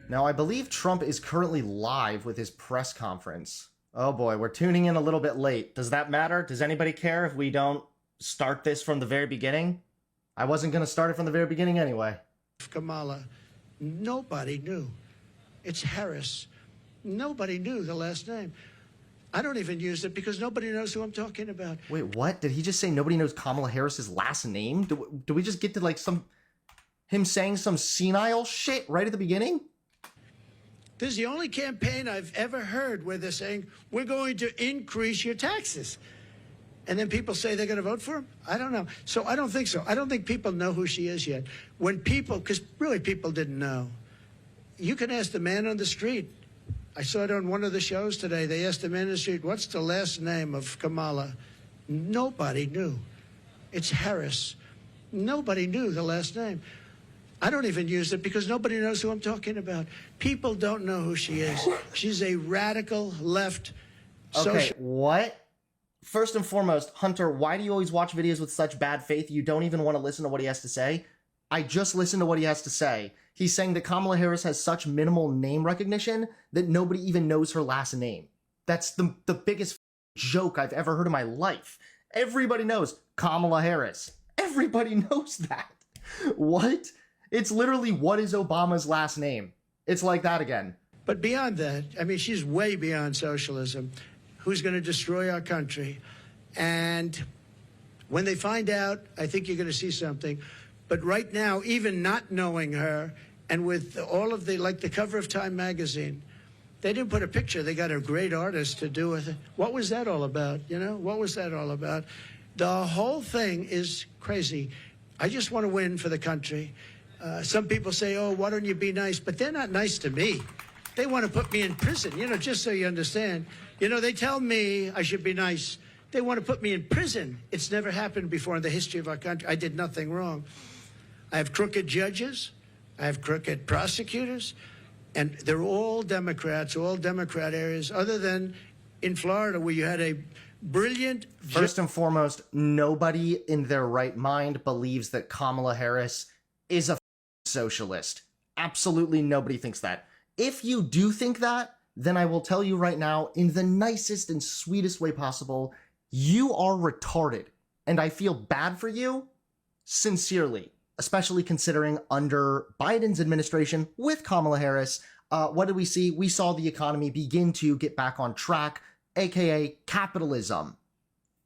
Now, I believe Trump is currently live with his press conference. Oh boy, we're tuning in a little bit late. Does that matter? Does anybody care if we don't start this from the very beginning? I wasn't going to start it from the very beginning anyway. Kamala, nobody knew. It's Harris. Nobody knew the last name. I don't even use it because nobody knows who I'm talking about. Wait, what? Did he just say nobody knows Kamala Harris's last name? Do we just get to like him saying some senile shit right at the beginning? This is the only campaign I've ever heard where they're saying, we're going to increase your taxes. And then people say they're going to vote for him? I don't know. So I don't think so. I don't think people know who she is yet. When people, because really people didn't know. You can ask the man on the street. I saw it on one of the shows today. They asked the man on the street, what's the last name of Kamala? Nobody knew. It's Harris. Nobody knew the last name. I don't even use it because nobody knows who I'm talking about. People don't know who she is. She's a radical left Okay, what? First and foremost, Hunter, why do you always watch videos with such bad faith you don't even want to listen to what he has to say? I just listened to what he has to say. He's saying that Kamala Harris has such minimal name recognition that nobody even knows her last name. That's the biggest joke I've ever heard in my life. Everybody knows Kamala Harris. Everybody knows that. What? It's literally, what is Obama's last name? It's like that again. But beyond that, I mean, she's way beyond socialism. Who's going to destroy our country? And when they find out, I think you're going to see something. But right now, even not knowing her, and with all of the, like the cover of Time magazine, they didn't put a picture. They got a great artist to do it. What was that all about? You know, what was that all about? The whole thing is crazy. I just want to win for the country. Some people say, oh, why don't you be nice? But they're not nice to me. They want to put me in prison, you know, just so you understand. You know, they tell me I should be nice. They want to put me in prison. It's never happened before in the history of our country. I did nothing wrong. I have crooked judges. I have crooked prosecutors. And they're all Democrats, all Democrat areas, other than in Florida where you had a brilliant... First and foremost, nobody in their right mind believes that Kamala Harris is a socialist. Absolutely nobody thinks that. If you do think that, then I will tell you right now, in the nicest and sweetest way possible, you are retarded. And I feel bad for you, sincerely, especially considering under Biden's administration with Kamala Harris, what did we see? We saw the economy begin to get back on track, aka capitalism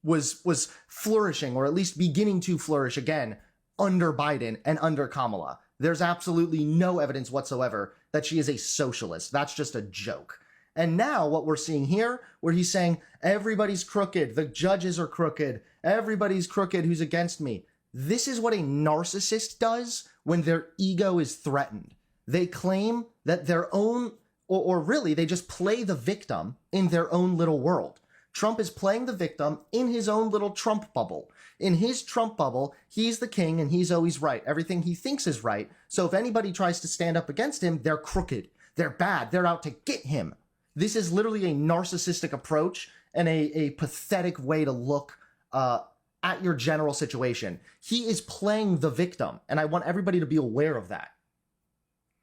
was flourishing, or at least beginning to flourish again under Biden and under Kamala. There's absolutely no evidence whatsoever that she is a socialist. That's just a joke. And now what we're seeing here, where he's saying, everybody's crooked, the judges are crooked, everybody's crooked who's against me. This is what a narcissist does when their ego is threatened. They claim that their own, or really they just play the victim in their own little world. Trump is playing the victim in his own little Trump bubble. In his Trump bubble, he's the king and he's always right. Everything he thinks is right. So if anybody tries to stand up against him, they're crooked. They're bad. They're out to get him. This is literally a narcissistic approach and a pathetic way to look at your general situation. He is playing the victim, and I want everybody to be aware of that.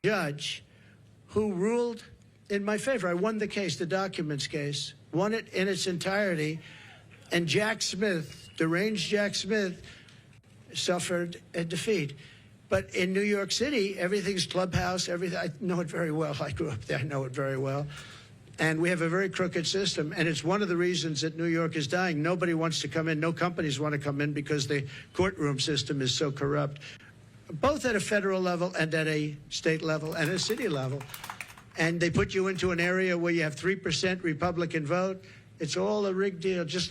Judge who ruled in my favor. I won the case, the documents case, won it in its entirety. And Jack Smith, deranged Jack Smith, suffered a defeat. But in New York City, everything's clubhouse, everything. I know it very well. I grew up there. I know it very well. And we have a very crooked system. And it's one of the reasons that New York is dying. Nobody wants to come in. No companies want to come in because the courtroom system is so corrupt, both at a federal level and at a state level and a city level. And they put you into an area where you have 3% Republican vote. It's all a rigged deal. Just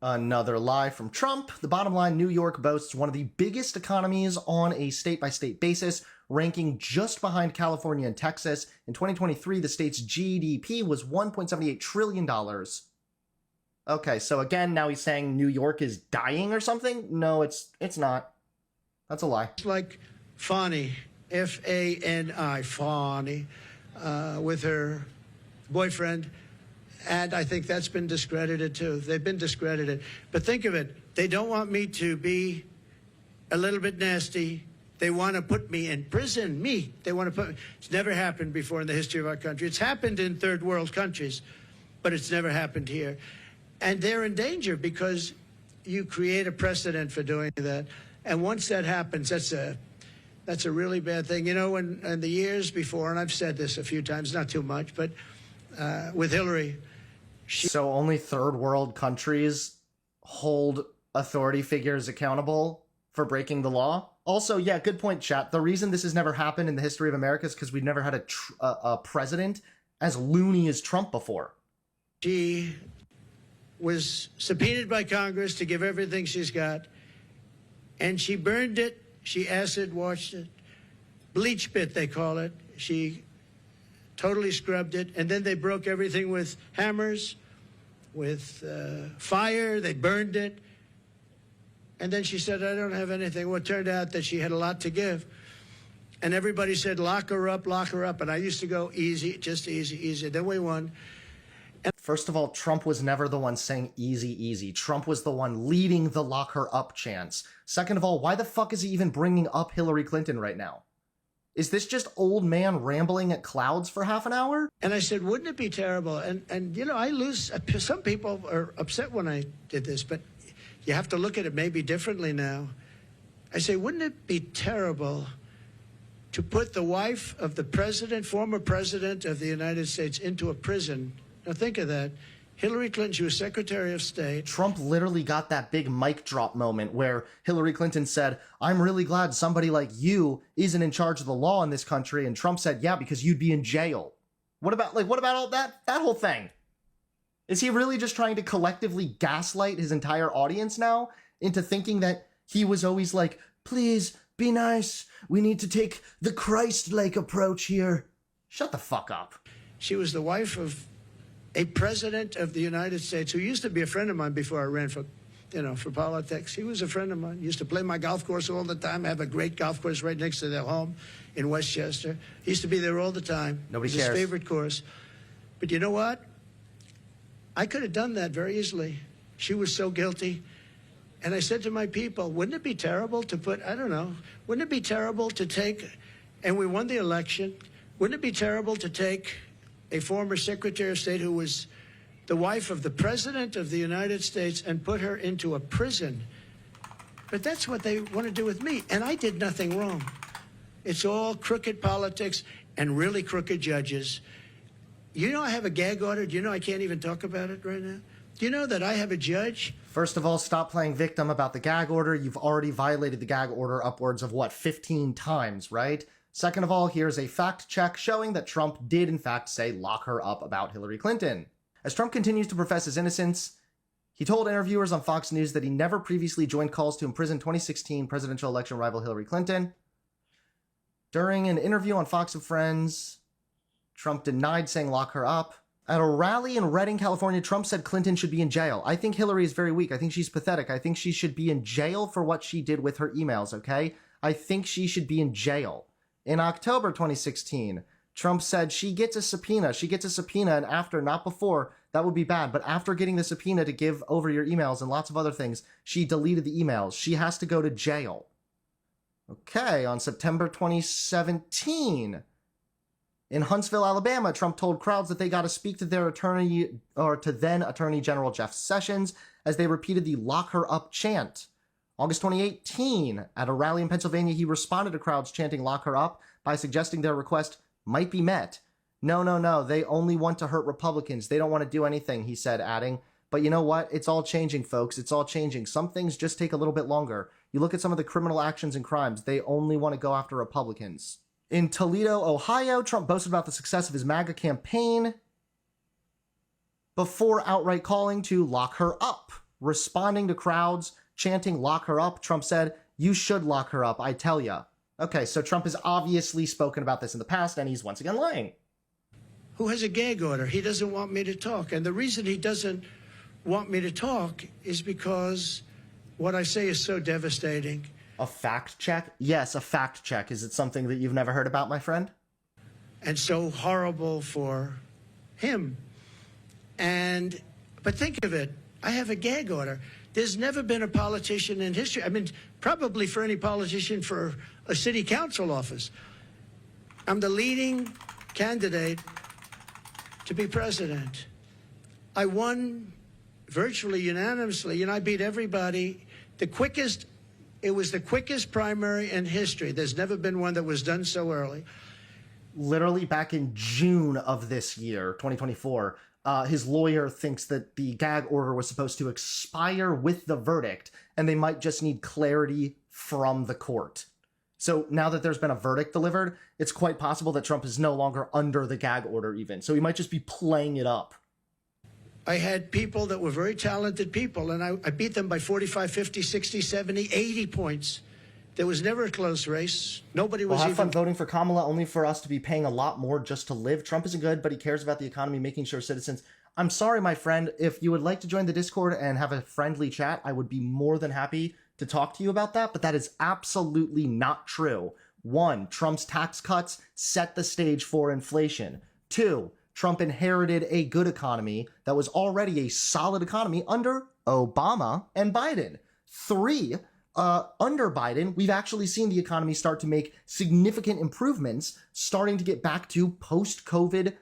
another lie from Trump. The bottom line, New York boasts one of the biggest economies on a state-by-state basis, ranking just behind California and Texas. In 2023, the state's GDP was $1.78 trillion. Okay, so again, now he's saying New York is dying or something? No, it's not. That's a lie. Like Fani, F-A-N-I, Fani, with her boyfriend. And I think that's been discredited, too. They've been discredited. But think of it. They don't want me to be a little bit nasty They want to put me in prison. Me. They want to put. It's never happened before in the history of our country. It's happened in third world countries, but it's never happened here. And they're in danger because you create a precedent for doing that. And once that happens, that's a really bad thing. You know, in the years before, and I've said this a few times, not too much, but with Hillary. So only third world countries hold authority figures accountable for breaking the law? Also, yeah, good point, chat. The reason this has never happened in the history of America is because we've never had a president as loony as Trump before. She was subpoenaed by Congress to give everything she's got, and she burned it. She acid washed it. Bleach bit, they call it. She totally scrubbed it, and then they broke everything with hammers, with fire. They burned it. And then she said, I don't have anything. Well, it turned out that she had a lot to give. And everybody said, lock her up, lock her up. And I used to go easy, just easy, easy. Then we won. First of all, Trump was never the one saying easy, easy. Trump was the one leading the lock her up chants. Second of all, why the fuck is he even bringing up Hillary Clinton right now? Is this just old man rambling at clouds for half an hour? And I said, wouldn't it be terrible? And you know, I lose. Some people are upset when I did this, but you have to look at it maybe differently now. I say, wouldn't it be terrible to put the wife of the president, former president of the United States, into a prison? Now think of that. Hillary Clinton, she was Secretary of State. Trump literally got that big mic drop moment where Hillary Clinton said, I'm really glad somebody like you isn't in charge of the law in this country. And Trump said, yeah, because you'd be in jail. What about all that whole thing? Is he really just trying to collectively gaslight his entire audience now into thinking that he was always like, please be nice. We need to take the Christ-like approach here. Shut the fuck up. She was the wife of a president of the United States who used to be a friend of mine before I ran for politics. He was a friend of mine. He used to play my golf course all the time. I have a great golf course right next to their home in Westchester. He used to be there all the time. Nobody cares. His favorite course. But you know what? I could have done that very easily. She was so guilty. And I said to my people, wouldn't it be terrible to put, I don't know, wouldn't it be terrible to take, and we won the election, wouldn't it be terrible to take a former Secretary of State who was the wife of the President of the United States and put her into a prison? But that's what they want to do with me. And I did nothing wrong. It's all crooked politics and really crooked judges. You know I have a gag order. Do you know I can't even talk about it right now? Do you know that I have a judge? First of all, stop playing victim about the gag order. You've already violated the gag order upwards of, 15 times, right? Second of all, here's a fact check showing that Trump did in fact say lock her up about Hillary Clinton. As Trump continues to profess his innocence, he told interviewers on Fox News that he never previously joined calls to imprison 2016 presidential election rival Hillary Clinton. During an interview on Fox and Friends, Trump denied saying lock her up. At a rally in Redding, California, Trump said Clinton should be in jail. I think Hillary is very weak. I think she's pathetic. I think she should be in jail for what she did with her emails, okay? I think she should be in jail. In October 2016, Trump said she gets a subpoena. She gets a subpoena, and after, not before, that would be bad, but after getting the subpoena to give over your emails and lots of other things, she deleted the emails. She has to go to jail. Okay, on September 2017... in Huntsville, Alabama, Trump told crowds that they got to speak to their attorney, or to then Attorney General Jeff Sessions, as they repeated the lock her up chant. August 2018, at a rally in Pennsylvania, he responded to crowds chanting lock her up by suggesting their request might be met. No, they only want to hurt Republicans. They don't want to do anything, he said, adding, but you know what? It's all changing, folks. It's all changing. Some things just take a little bit longer. You look at some of the criminal actions and crimes, they only want to go after Republicans. In Toledo, Ohio, Trump boasted about the success of his MAGA campaign before outright calling to lock her up. Responding to crowds chanting lock her up, Trump said, you should lock her up, I tell ya. Okay, so Trump has obviously spoken about this in the past, and he's once again lying. Who has a gag order? He doesn't want me to talk. And the reason he doesn't want me to talk is because what I say is so devastating. A fact check? Yes, a fact check. Is it something that you've never heard about, my friend? And so horrible for him. But think of it. I have a gag order. There's never been a politician in history, I mean, probably for any politician for a city council office. I'm the leading candidate to be president. I won virtually unanimously, and I beat everybody. It was the quickest primary in history. There's never been one that was done so early. Literally back in June of this year, 2024, his lawyer thinks that the gag order was supposed to expire with the verdict, and they might just need clarity from the court. So now that there's been a verdict delivered, it's quite possible that Trump is no longer under the gag order even. So he might just be playing it up. I had people that were very talented people, and I beat them by 45, 50, 60, 70, 80 points. There was never a close race. Nobody was have fun voting for Kamala, only for us to be paying a lot more just to live. Trump isn't good, but he cares about the economy, making sure citizens... I'm sorry, my friend. If you would like to join the Discord and have a friendly chat, I would be more than happy to talk to you about that, but that is absolutely not true. 1, Trump's tax cuts set the stage for inflation. 2, Trump inherited a good economy that was already a solid economy under Obama and Biden. 3, under Biden, we've actually seen the economy start to make significant improvements, starting to get back to post-COVID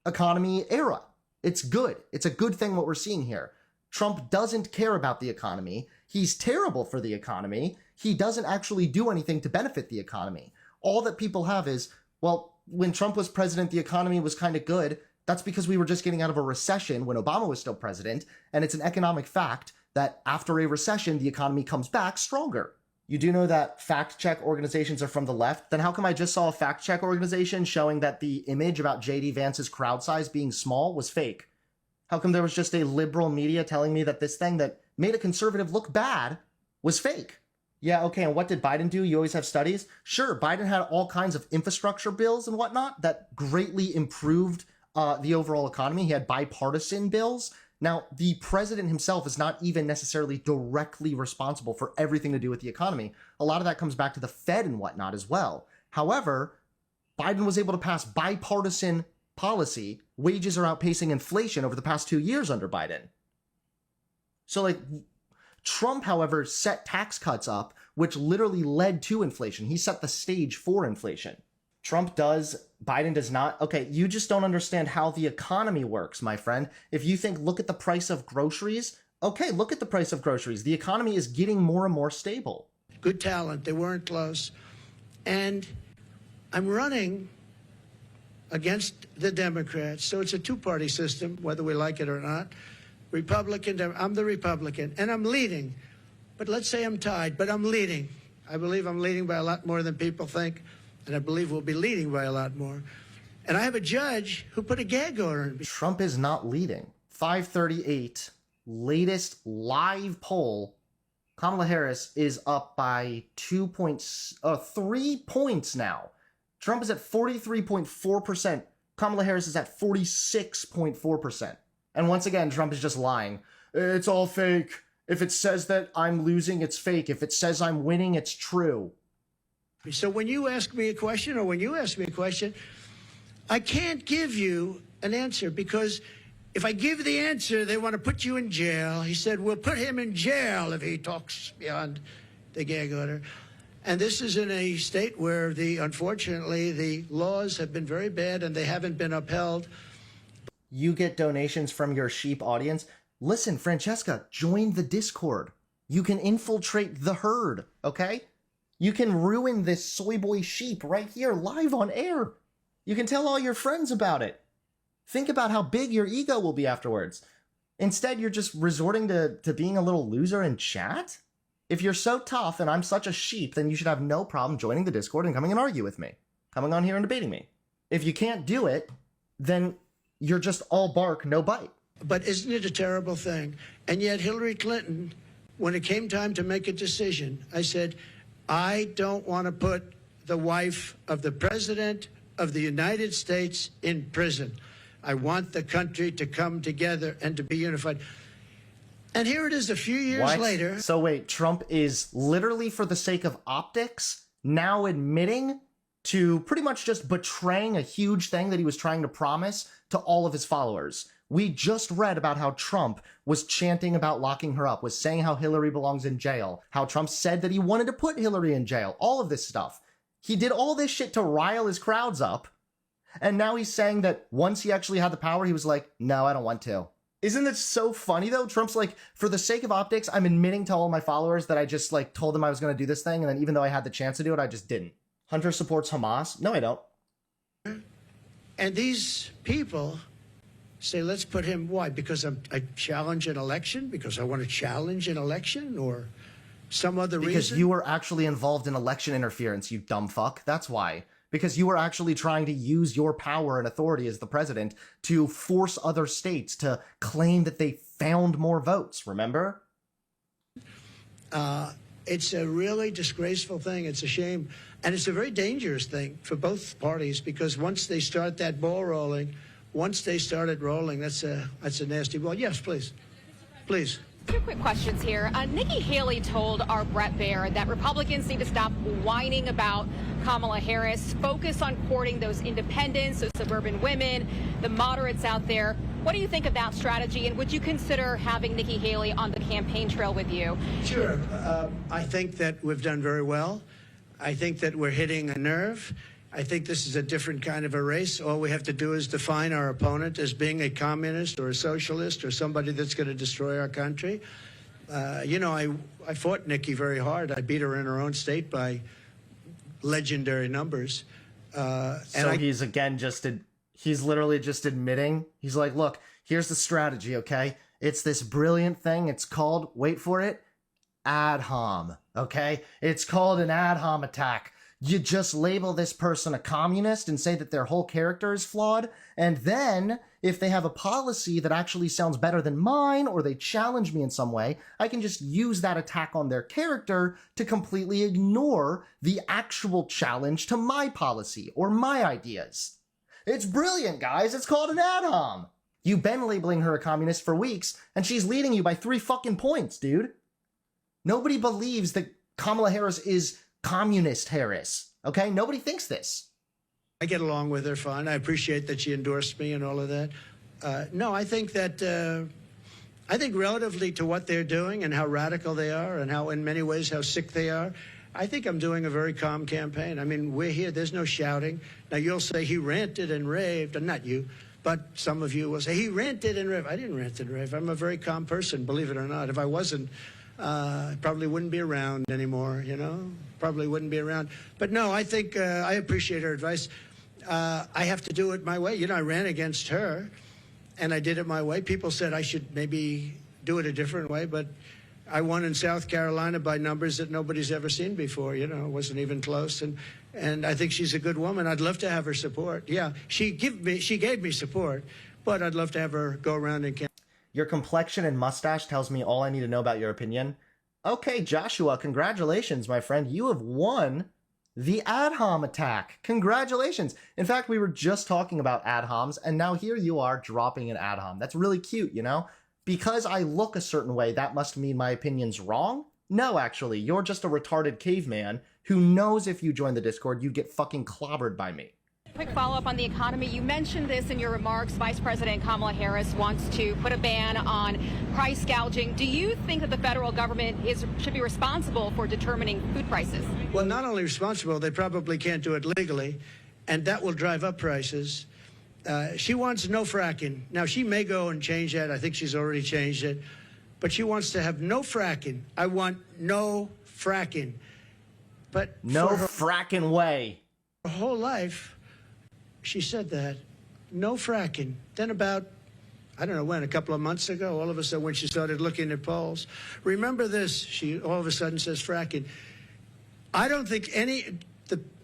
economy era. It's good. It's a good thing what we're seeing here. Trump doesn't care about the economy. He's terrible for the economy. He doesn't actually do anything to benefit the economy. All that people have is, well, when Trump was president, the economy was kind of good. That's because we were just getting out of a recession when Obama was still president. And it's an economic fact that after a recession, the economy comes back stronger. You do know that fact check organizations are from the left? Then how come I just saw a fact check organization showing that the image about JD Vance's crowd size being small was fake? How come there was just a liberal media telling me that this thing that made a conservative look bad was fake? Yeah, okay, and what did Biden do? You always have studies? Sure, Biden had all kinds of infrastructure bills and whatnot that greatly improved the overall economy. He had bipartisan bills. Now, the president himself is not even necessarily directly responsible for everything to do with the economy. A lot of that comes back to the Fed and whatnot as well. However, Biden was able to pass bipartisan policy. Wages are outpacing inflation over the past 2 years under Biden. So, Trump, however, set tax cuts up, which literally led to inflation. He set the stage for inflation. Trump does, Biden does not. Okay, you just don't understand how the economy works, my friend. If you think, look at the price of groceries, okay, look at the price of groceries. The economy is getting more and more stable. Good talent. They weren't close. And I'm running against the Democrats. So it's a two-party system, whether we like it or not. Republican, I'm the Republican, and I'm leading. But let's say I'm tied, but I'm leading. I believe I'm leading by a lot more than people think. And I believe we'll be leading by a lot more. And I have a judge who put a gag order in. Trump is not leading. 538, latest live poll, Kamala Harris is up by 3 points now. Trump is at 43.4%. Kamala Harris is at 46.4%. And once again, Trump is just lying. It's all fake. If it says that I'm losing, it's fake. If it says I'm winning, it's true. So when you ask me a question, or when you ask me a question, I can't give you an answer, because if I give the answer, they want to put you in jail. He said, we'll put him in jail if he talks beyond the gag order. And this is in a state where, unfortunately, the laws have been very bad and they haven't been upheld. You get donations from your sheep audience. Listen, Francesca, join the Discord. You can infiltrate the herd, okay? You can ruin this soy boy sheep right here, live on air. You can tell all your friends about it. Think about how big your ego will be afterwards. Instead, you're just resorting to being a little loser in chat? If you're so tough and I'm such a sheep, then you should have no problem joining the Discord and coming and argue with me. Coming on here and debating me. If you can't do it, then you're just all bark, no bite. But isn't it a terrible thing? And yet Hillary Clinton, when it came time to make a decision, I said, I don't want to put the wife of the President of the United States in prison. I want the country to come together and to be unified. And here it is a few years later. So wait, Trump is literally, for the sake of optics, now admitting to pretty much just betraying a huge thing that he was trying to promise to all of his followers, We just read about how Trump was chanting about locking her up, was saying how Hillary belongs in jail, how Trump said that he wanted to put Hillary in jail, all of this stuff. He did all this shit to rile his crowds up, and now he's saying that once he actually had the power, he was like, no, I don't want to. Isn't it so funny, though? Trump's like, for the sake of optics, I'm admitting to all my followers that I just, like, told them I was going to do this thing, and then even though I had the chance to do it, I just didn't. Hunter supports Hamas? No, I don't. And these people say, let's put him, why? Because I challenge an election? Because I want to challenge an election? Or some other reason? Because you were actually involved in election interference, you dumb fuck. That's why. Because you were actually trying to use your power and authority as the president to force other states to claim that they found more votes, remember? It's a really disgraceful thing. It's a shame. And it's a very dangerous thing for both parties, because once they start that ball rolling, once they started rolling, that's a nasty ball. Yes, please. Please. Two quick questions here. Nikki Haley told our Brett Baer that Republicans need to stop whining about Kamala Harris, focus on courting those independents, those suburban women, the moderates out there. What do you think of that strategy, and would you consider having Nikki Haley on the campaign trail with you? Sure. I think that we've done very well. I think that we're hitting a nerve. I think this is a different kind of a race. All we have to do is define our opponent as being a communist or a socialist or somebody that's going to destroy our country. You know, I fought Nikki very hard. I beat her in her own state by legendary numbers. He's literally just admitting, he's like, look, here's the strategy, okay? It's this brilliant thing. It's called, wait for it, ad hom, okay? It's called an ad hom attack. You just label this person a communist and say that their whole character is flawed. And then if they have a policy that actually sounds better than mine, or they challenge me in some way, I can just use that attack on their character to completely ignore the actual challenge to my policy or my ideas. It's brilliant, guys. It's called an ad hom. You've been labeling her a communist for weeks, and she's leading you by 3 fucking points, dude. Nobody believes that Kamala Harris is communist Harris, okay? Nobody thinks this. I get along with her fine. I appreciate that she endorsed me and all of that. No, I think that, I think relatively to what they're doing and how radical they are and how, in many ways, how sick they are, I think I'm doing a very calm campaign. I mean, we're here. There's no shouting. Now, you'll say he ranted and raved, and not you, but some of you will say he ranted and raved. I didn't rant and rave. I'm a very calm person, believe it or not. If I wasn't, I probably wouldn't be around anymore, you know? Probably wouldn't be around. But no, I think I appreciate her advice. I have to do it my way. You know, I ran against her, and I did it my way. People said I should maybe do it a different way, but I won in South Carolina by numbers that nobody's ever seen before. You know, it wasn't even close. And I think she's a good woman. I'd love to have her support. Yeah, she gave me support, but I'd love to have her go around and campaign. Your complexion and mustache tells me all I need to know about your opinion. Okay, Joshua, congratulations, my friend. You have won the ad hom attack. Congratulations. In fact, we were just talking about ad homs, and now here you are dropping an ad hom. That's really cute, you know? Because I look a certain way, that must mean my opinion's wrong? No, actually, you're just a retarded caveman who knows if you join the Discord, you'd get fucking clobbered by me. Quick follow-up on the economy. You mentioned this in your remarks. Vice President Kamala Harris wants to put a ban on price gouging. Do you think that the federal government should be responsible for determining food prices? Well, not only responsible, they probably can't do it legally, and that will drive up prices. She wants no fracking. Now, she may go and change that. I think she's already changed it. But she wants to have no fracking. I want no fracking. But no fracking way. Her whole life, she said that. No fracking. Then about, I don't know when, a couple of months ago, all of a sudden when she started looking at polls, remember this, she all of a sudden says fracking. I don't think any...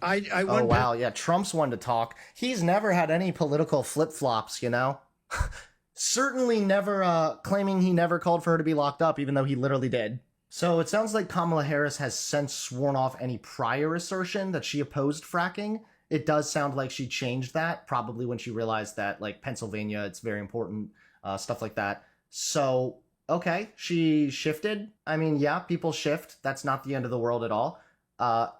I oh, wow, yeah, Trump's one to talk. He's never had any political flip-flops, you know? Certainly never claiming he never called for her to be locked up, even though he literally did. So it sounds like Kamala Harris has since sworn off any prior assertion that she opposed fracking. It does sound like she changed that, probably when she realized that, like, Pennsylvania, it's very important, stuff like that. So, okay, she shifted. I mean, yeah, people shift. That's not the end of the world at all.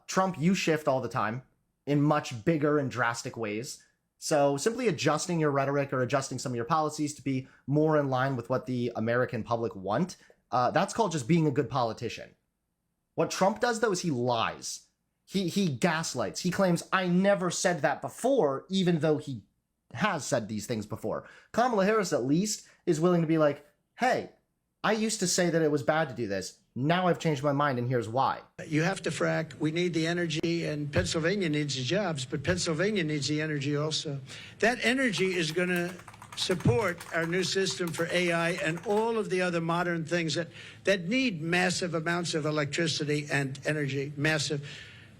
Trump, you shift all the time in much bigger and drastic ways. So simply adjusting your rhetoric or adjusting some of your policies to be more in line with what the American public want, that's called just being a good politician. What Trump does, though, is he lies. He gaslights. He claims, I never said that before, even though he has said these things before. Kamala Harris, at least, is willing to be like, hey, I used to say that it was bad to do this. Now I've changed my mind, and here's why. You have to frack. We need the energy, and Pennsylvania needs the jobs, but Pennsylvania needs the energy also. That energy is going to support our new system for AI and all of the other modern things that need massive amounts of electricity and energy, massive.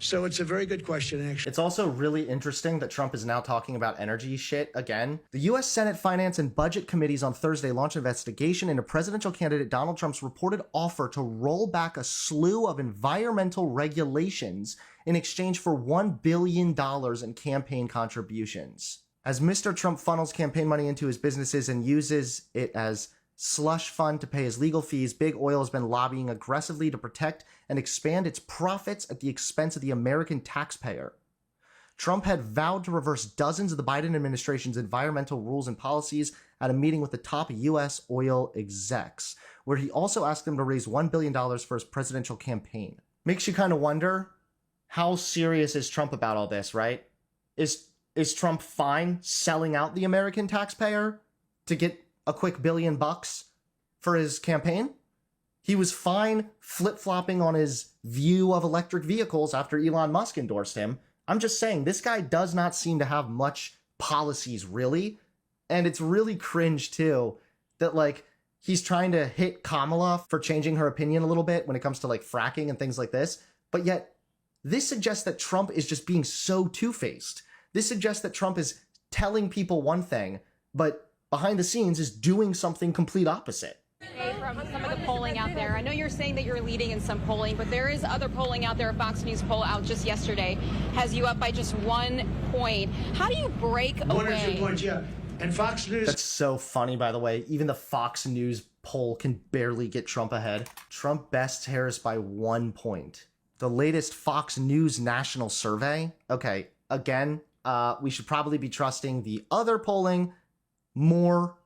So it's a very good question, actually. It's also really interesting that Trump is now talking about energy shit again. The U.S. Senate Finance and Budget Committees on Thursday launched an investigation into presidential candidate Donald Trump's reported offer to roll back a slew of environmental regulations in exchange for $1 billion in campaign contributions. As Mr. Trump funnels campaign money into his businesses and uses it as slush fund to pay his legal fees, Big Oil has been lobbying aggressively to protect and expand its profits at the expense of the American taxpayer. Trump had vowed to reverse dozens of the Biden administration's environmental rules and policies at a meeting with the top U.S. oil execs, where he also asked them to raise $1 billion for his presidential campaign. Makes you kind of wonder, how serious is Trump about all this, right? Is Trump fine selling out the American taxpayer to get a quick $1 billion for his campaign? He was fine flip-flopping on his view of electric vehicles after Elon Musk endorsed him. I'm just saying, this guy does not seem to have much policies, really. And it's really cringe, too, that, like, he's trying to hit Kamala for changing her opinion a little bit when it comes to, like, fracking and things like this. But yet, this suggests that Trump is just being so two-faced. This suggests that Trump is telling people one thing, but behind the scenes is doing something complete opposite. From some of the polling out there, I know you're saying that you're leading in some polling, but there is other polling out there. A Fox News poll out just yesterday has you up by just 1 point. How do you break away? 1 or 2 points, yeah. And Fox News. That's so funny, by the way. Even the Fox News poll can barely get Trump ahead. Trump bests Harris by 1 point. The latest Fox News national survey. Okay, again, we should probably be trusting the other polling more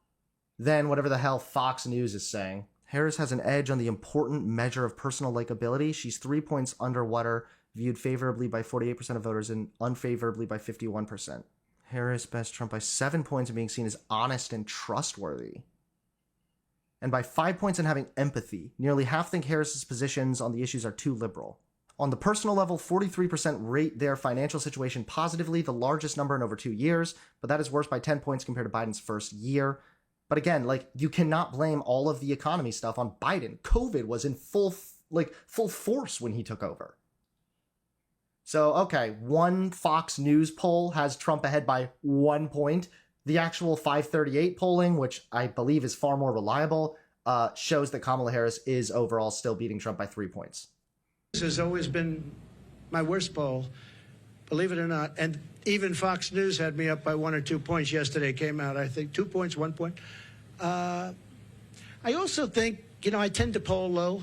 than whatever the hell Fox News is saying. Harris has an edge on the important measure of personal likability. She's 3 points underwater, viewed favorably by 48% of voters and unfavorably by 51%. Harris bests Trump by 7 points in being seen as honest and trustworthy, and by 5 points in having empathy. Nearly half think Harris's positions on the issues are too liberal. On the personal level, 43% rate their financial situation positively, the largest number in over 2 years, but that is worse by 10 points compared to Biden's first year. But again, like, you cannot blame all of the economy stuff on Biden. COVID was in full force when he took over. So, okay, one Fox News poll has Trump ahead by 1 point. The actual 538 polling, which I believe is far more reliable, shows that Kamala Harris is overall still beating Trump by 3 points. This has always been my worst poll, believe it or not. And even Fox News had me up by 1 or 2 points yesterday. Came out, I think, 2 points, 1 point. I also think, I tend to poll low.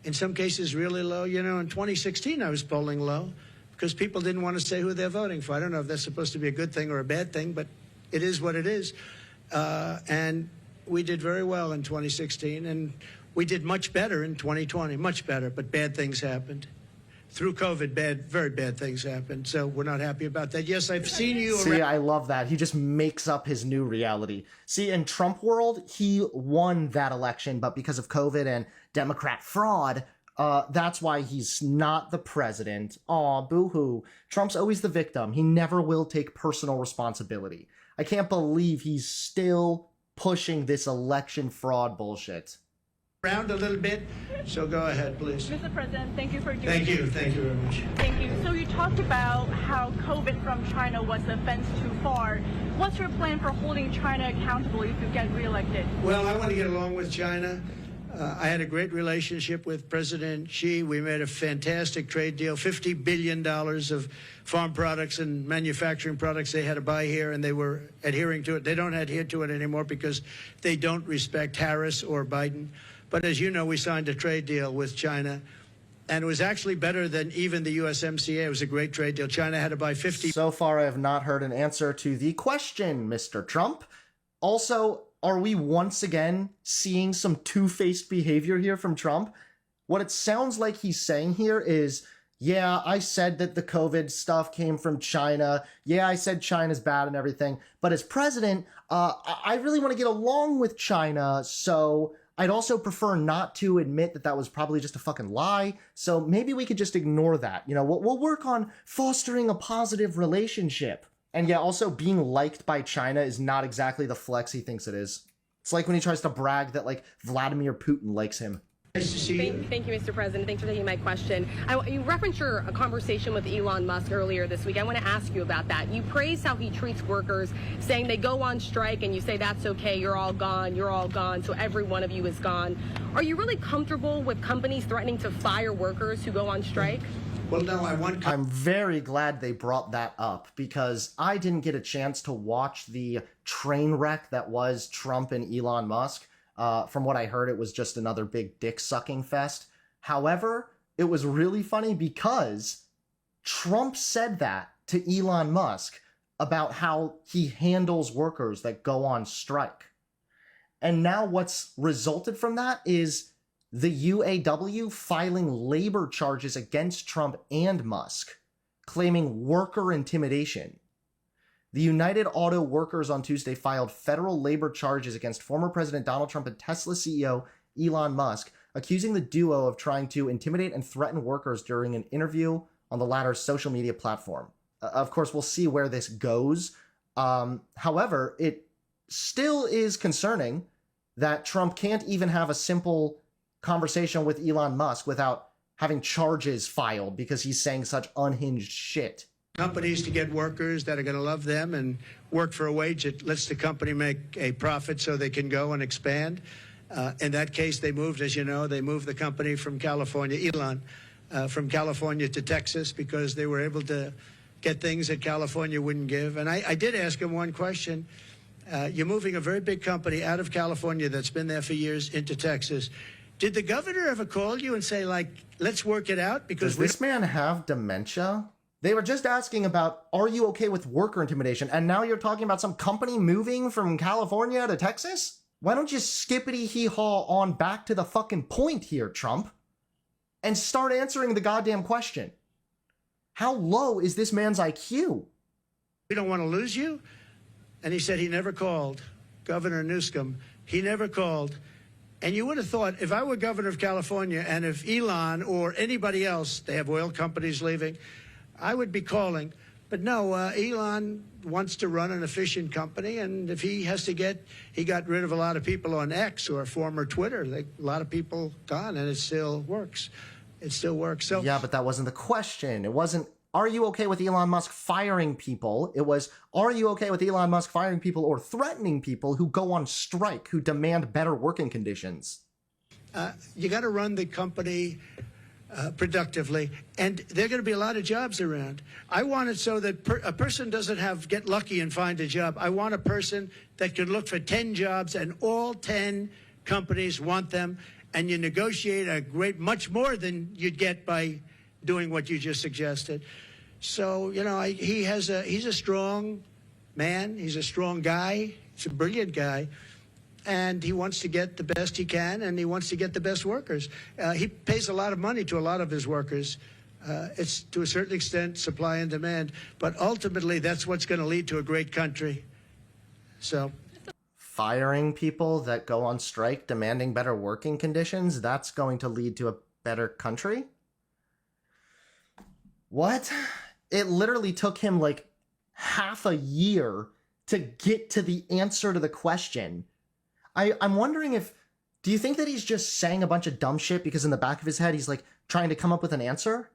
In some cases, really low. In 2016, I was polling low because people didn't want to say who they're voting for. I don't know if that's supposed to be a good thing or a bad thing, but it is what it is. And we did very well in 2016, and we did much better in 2020, much better, but bad things happened. Through COVID, very bad things happened. So we're not happy about that. Yes, I've seen you around. See, I love that. He just makes up his new reality. See, in Trump world, he won that election, but because of COVID and Democrat fraud, that's why he's not the president. Aw, boo-hoo. Trump's always the victim. He never will take personal responsibility. I can't believe he's still pushing this election fraud bullshit. Around a little bit, so go ahead, please. Mr. President, thank you for doing Thank you very much. Thank you. So you talked about how COVID from China was a fence too far. What's your plan for holding China accountable if you get reelected? Well, I want to get along with China. I had a great relationship with President Xi. We made a fantastic trade deal, $50 billion of farm products and manufacturing products they had to buy here, and they were adhering to it. They don't adhere to it anymore because they don't respect Harris or Biden. But as you know, we signed a trade deal with China, And it was actually better than even the USMCA. It was a great trade deal. China had to buy 50. So far, I have not heard an answer to the question, Mr. Trump. Also, are we once again seeing some two-faced behavior here from Trump? What it sounds like he's saying here is, yeah, I said that the COVID stuff came from China. Yeah, I said China's bad and everything. But as president, I really want to get along with China, so I'd also prefer not to admit that that was probably just a fucking lie. So maybe we could just ignore that. You know, we'll work on fostering a positive relationship. And yeah, also being liked by China is not exactly the flex he thinks it is. It's like when he tries to brag that, like, Vladimir Putin likes him. Nice to see you. Thank you, Mr. President. Thanks for taking my question. You referenced your conversation with Elon Musk earlier this week. I want to ask you about that. You praise how he treats workers, saying they go on strike, and you say that's okay, you're all gone, so every one of you is gone. Are you really comfortable with companies threatening to fire workers who go on strike? Well, no, I'm very glad they brought that up, because I didn't get a chance to watch the train wreck that was Trump and Elon Musk. From what I heard, it was just another big dick-sucking fest. However, it was really funny because Trump said that to Elon Musk about how he handles workers that go on strike. And now what's resulted from that is the UAW filing labor charges against Trump and Musk, claiming worker intimidation. The United Auto Workers on Tuesday filed federal labor charges against former President Donald Trump and Tesla CEO Elon Musk, accusing the duo of trying to intimidate and threaten workers during an interview on the latter's social media platform. Of course, we'll see where this goes. However, it still is concerning that Trump can't even have a simple conversation with Elon Musk without having charges filed because he's saying such unhinged shit. Companies to get workers that are going to love them and work for a wage that lets the company make a profit so they can go and expand. In that case, they moved, as you know, they moved the company from California, Elon, from California to Texas because they were able to get things that California wouldn't give. And I did ask him one question. You're moving a very big company out of California that's been there for years into Texas. Did the governor ever call you and say, like, let's work it out? Because does this man have dementia? They were just asking about, are you okay with worker intimidation? And now you're talking about some company moving from California to Texas? Why don't you skippity-hee-haw on back to the fucking point here, Trump? And start answering the goddamn question. How low is this man's IQ? We don't want to lose you. And he said he never called. Governor Newsom, he never called. And you would have thought, if I were governor of California and if Elon or anybody else, they have oil companies leaving, I would be calling. But no, Elon wants to run an efficient company, and if he has to he got rid of a lot of people on X or former Twitter. A lot of people gone, and it still works. It still works. So yeah, but that wasn't the question. It wasn't, are you okay with Elon Musk firing people? It was, are you okay with Elon Musk firing people or threatening people who go on strike, who demand better working conditions? You got to run the company productively, and there are going to be a lot of jobs around. I want it so that a person doesn't get lucky and find a job. I want a person that can look for 10 jobs, and all 10 companies want them, and you negotiate much more than you'd get by doing what you just suggested. So, you know, he's a strong man. He's a strong guy. He's a brilliant guy. And he wants to get the best he can, and he wants to get the best workers. He pays a lot of money to a lot of his workers. It's, to a certain extent, supply and demand. But ultimately, that's what's going to lead to a great country. So, firing people that go on strike, demanding better working conditions, that's going to lead to a better country? What? It literally took him like half a year to get to the answer to the question. I'm wondering do you think that he's just saying a bunch of dumb shit because in the back of his head he's like trying to come up with an answer?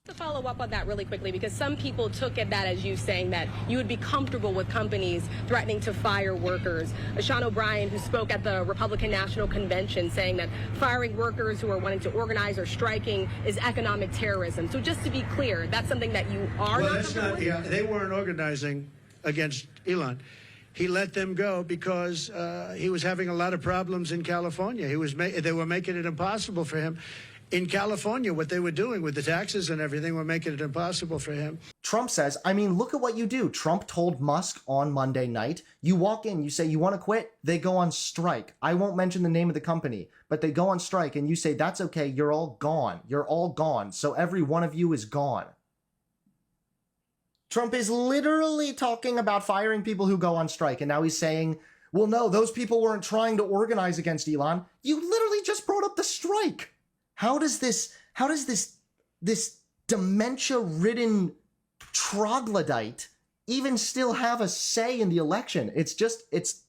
To follow up on that really quickly, because some people took that as you saying that you would be comfortable with companies threatening to fire workers. Sean O'Brien, who spoke at the Republican National Convention, saying that firing workers who are wanting to organize or striking is economic terrorism. So just to be clear, that's something that you are well, not that's not, with? yeah, they weren't organizing against Elon. He let them go because he was having a lot of problems in California. They were making it impossible for him. In California, what they were doing with the taxes and everything were making it impossible for him. Trump says, I mean, look at what you do. Trump told Musk on Monday night, you walk in, you say, you want to quit? They go on strike. I won't mention the name of the company, but they go on strike and you say, that's okay. You're all gone. You're all gone. So every one of you is gone. Trump is literally talking about firing people who go on strike. And now he's saying, well, no, those people weren't trying to organize against Elon. You literally just brought up the strike. How does this dementia-ridden troglodyte even still have a say in the election? It's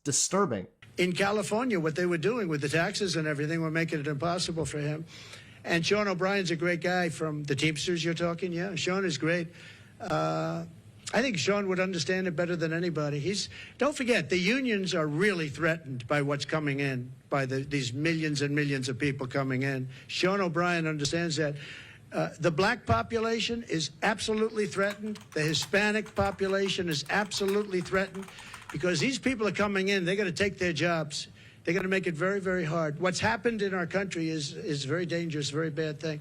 disturbing. In California, what they were doing with the taxes and everything were making it impossible for him. And Sean O'Brien's a great guy from the Teamsters you're talking. Yeah, Sean is great. I think Sean would understand it better than anybody. Don't forget, the unions are really threatened by what's coming in, by these millions and millions of people coming in. Sean O'Brien understands that. The black population is absolutely threatened. The Hispanic population is absolutely threatened because these people are coming in. They're going to take their jobs. They're going to make it very, very hard. What's happened in our country is very dangerous, very bad thing.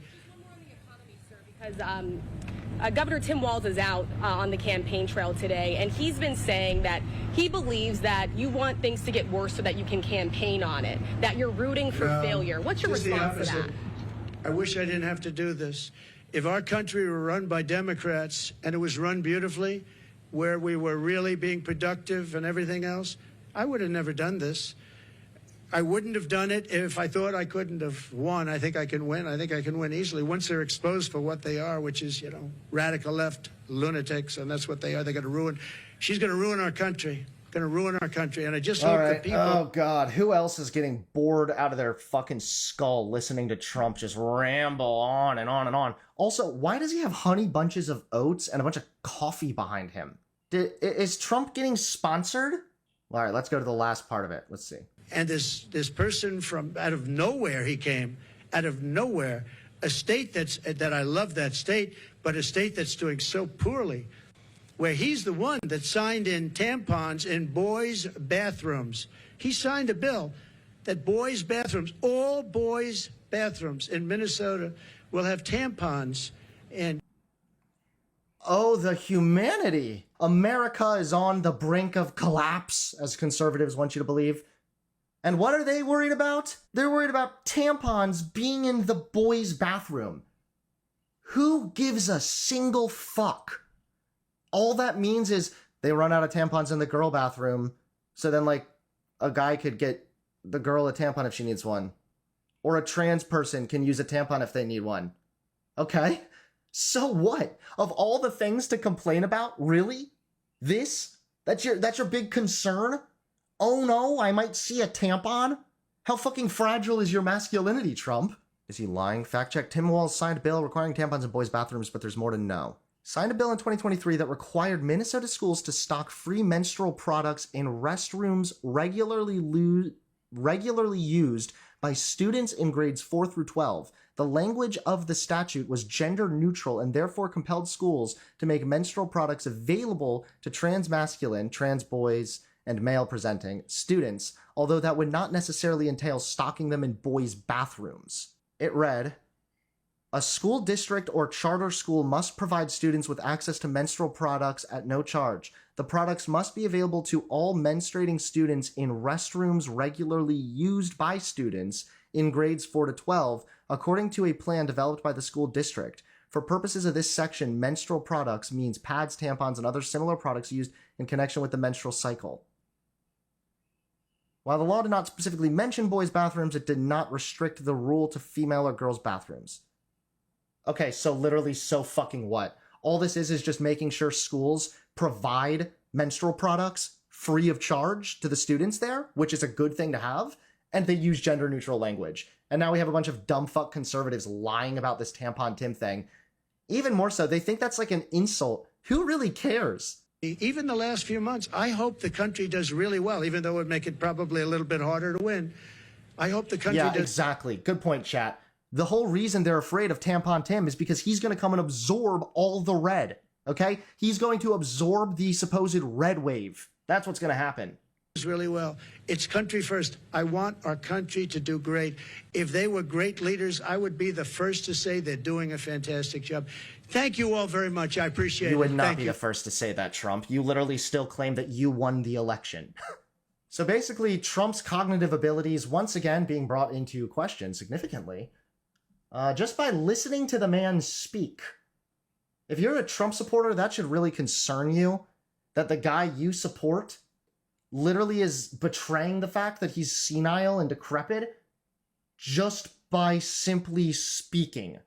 Because Governor Tim Walz is out on the campaign trail today, and he's been saying that he believes that you want things to get worse so that you can campaign on it, that you're rooting for failure. What's your response to that? I wish I didn't have to do this. If our country were run by Democrats and it was run beautifully, where we were really being productive and everything else, I would have never done this. I wouldn't have done it if I thought I couldn't have won. I think I can win. I think I can win easily once they're exposed for what they are, which is, radical left lunatics, and that's what they are. They're going to ruin. She's going to ruin our country. Going to ruin our country. And I just hope that people. Oh, God. Who else is getting bored out of their fucking skull listening to Trump just ramble on and on and on? Also, why does he have honey bunches of oats and a bunch of coffee behind him? Is Trump getting sponsored? All right, let's go to the last part of it. Let's see. And this person from out of nowhere, he came out of nowhere, a state that I love that state, but a state that's doing so poorly, where he's the one that signed in tampons in boys' bathrooms. He signed a bill that boys' bathrooms, all boys' bathrooms in Minnesota will have tampons in. Oh, the humanity. America is on the brink of collapse, as conservatives want you to believe. And what are they worried about? They're worried about tampons being in the boys' bathroom. Who gives a single fuck? All that means is they run out of tampons in the girl bathroom, so then, a guy could get the girl a tampon if she needs one. Or a trans person can use a tampon if they need one. Okay? So what? Of all the things to complain about, really? This? That's your big concern? Oh no, I might see a tampon? How fucking fragile is your masculinity, Trump? Is he lying? Fact check. Tim Walz signed a bill requiring tampons in boys' bathrooms, but there's more to know. Signed a bill in 2023 that required Minnesota schools to stock free menstrual products in restrooms regularly used by students in grades 4 through 12. The language of the statute was gender neutral and therefore compelled schools to make menstrual products available to trans masculine, trans boys, and male-presenting students, although that would not necessarily entail stocking them in boys' bathrooms. It read, a school district or charter school must provide students with access to menstrual products at no charge. The products must be available to all menstruating students in restrooms regularly used by students in grades 4 to 12, according to a plan developed by the school district. For purposes of this section, menstrual products means pads, tampons, and other similar products used in connection with the menstrual cycle. While the law did not specifically mention boys' bathrooms, it did not restrict the rule to female or girls' bathrooms. Okay, so literally so fucking what? All this is just making sure schools provide menstrual products free of charge to the students there, which is a good thing to have, and they use gender-neutral language. And now we have a bunch of dumb fuck conservatives lying about this tampon Tim thing. Even more so, they think that's like an insult. Who really cares? Even the last few months, I hope the country does really well, even though it would make it probably a little bit harder to win. I hope the country does. Yeah, exactly. Good point, chat. The whole reason they're afraid of tampon Tim is because he's going to come and absorb all the red, okay? He's going to absorb the supposed red wave. That's what's going to happen. really well. It's country first. I want our country to do great. If they were great leaders, I would be the first to say they're doing a fantastic job. Thank you all very much. I appreciate it. You would not Thank be you. the first to say that, Trump. You literally still claim that you won the election. So basically, Trump's cognitive abilities once again being brought into question significantly, just by listening to the man speak. If you're a Trump supporter, that should really concern you, that the guy you support literally is betraying the fact that he's senile and decrepit just by simply speaking.